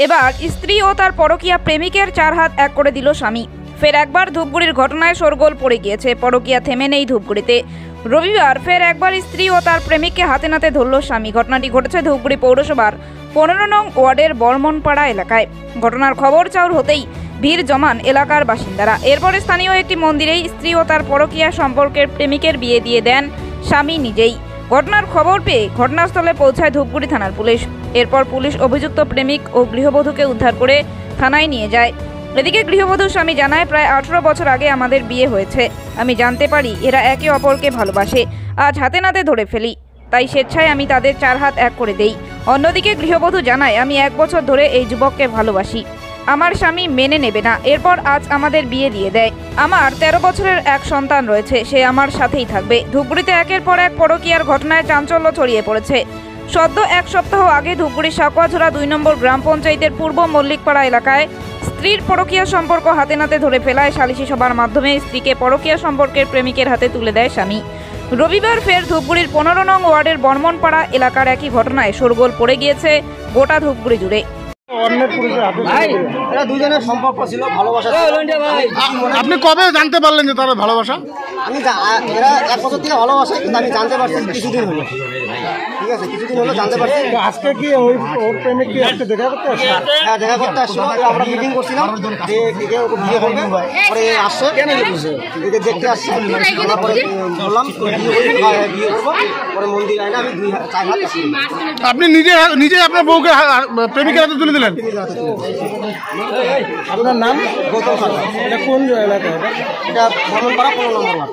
এবার স্ত্রী ও তার পরকীয়া প্রেমিকের 4 হাত এক করে দিল স্বামী। ফের একবার ধূপগুড়ির ঘটনায় শোরগোল পড়ে গিয়েছে। পরকীয়া থেমে নেই ধূপগুড়িতে। রবিবার ফের একবার স্ত্রী ও তার প্রেমিককে হাতে নাতে ধরল স্বামী। ঘটনাটি ঘটেছে ধূপগুড়ি পৌরসভার 15 নং ওয়ার্ডের বর্মনপাড়া এলাকায়। ঘটনার খবর চাউর হতেই ভিড় জমান এলাকার বাসিন্দারা। এরপরে স্থানীয় একটি মন্দিরেই স্ত্রী ও তার পরকীয়া সম্পর্কের প্রেমিকের বিয়ে দিয়ে দেন স্বামী নিজেই। ঘটনার খবর পেয়ে ঘটনাস্থলে পৌঁছায় ধূপগুড়ি থানার পুলিশ। এরপর পুলিশ অভিযুক্ত প্রেমিক ও গৃহবধূকে উদ্ধার করে থানায় নিয়ে যায়। এদিকে গৃহবধূর স্বামী জানায়, প্রায় 18 বছর আগে আমাদের বিয়ে হয়েছে। আমি জানতে পারি এরা একে অপরকে ভালোবাসে। আজ হাতে নাতে ধরে ফেলি, তাই স্বেচ্ছায় আমি তাদের 4 হাত এক করে দেই। অন্যদিকে গৃহবধূ জানায়, আমি 1 বছর ধরে এই যুবককে ভালোবাসি। আমার স্বামী মেনে নেবে না, এরপর আজ আমাদের বিয়ে দিয়ে দেয়। আমার 13 বছরের এক সন্তান রয়েছে, সে আমার সাথেই থাকবে। ধূপগুড়িতে একের পর এক পরকীয়ার ঘটনায় চাঞ্চল্য ছড়িয়ে পড়েছে। সদ্য 1 সপ্তাহ আগে ধূপগুড়ির সাকুয়াঝোড়া 2 নম্বর গ্রাম পঞ্চায়েতের পূর্ব মল্লিকপাড়া এলাকায় স্ত্রীর পরকীয়া সম্পর্ক হাতে নাতে ধরে ফেলায় সালিশি সভার মাধ্যমে স্ত্রীকে পরকীয়া সম্পর্কের প্রেমিকের হাতে তুলে দেয় স্বামী। রবিবার ফের ধূপগুড়ির 15 নং ওয়ার্ডের বর্মনপাড়া এলাকার একই ঘটনায় শোরগোল পড়ে গিয়েছে গোটা ধূপগুড়ি জুড়ে। দুজনের সম্পর্ক ছিল, ভালোবাসা। আপনি কবে জানতে পারলেন যে তারা ভালোবাসা? আমি এরা 1 বছর থেকে ভালোবাসে, কিন্তু আমি জানতে পারছি কিছুদিন হলো। ঠিক আছে, কিছুদিন হলো জানতে পারছি। আজকে কি ওই প্রেমিক কি আজকে দেখা করতে আসছে? হ্যাঁ, দেখা করতে আসছিল। আমরা মিটিং করছিলাম যে কে ওকে বিয়ে করবে। পরে আসছে, এদিকে দেখতে আসছে। তারপরে বললাম বিয়ে করবো। পরে মন্দির আইনা আমি 4 হাত আসি। আপনি নিজে আপনার বউকে প্রেমিকের হাতে তুলে দিলেন? আপনার নাম? গৌতম সরকার। এটা কোন এলাকা? এটা বর্মনপাড়া 15 নম্বর ওয়ার্ড।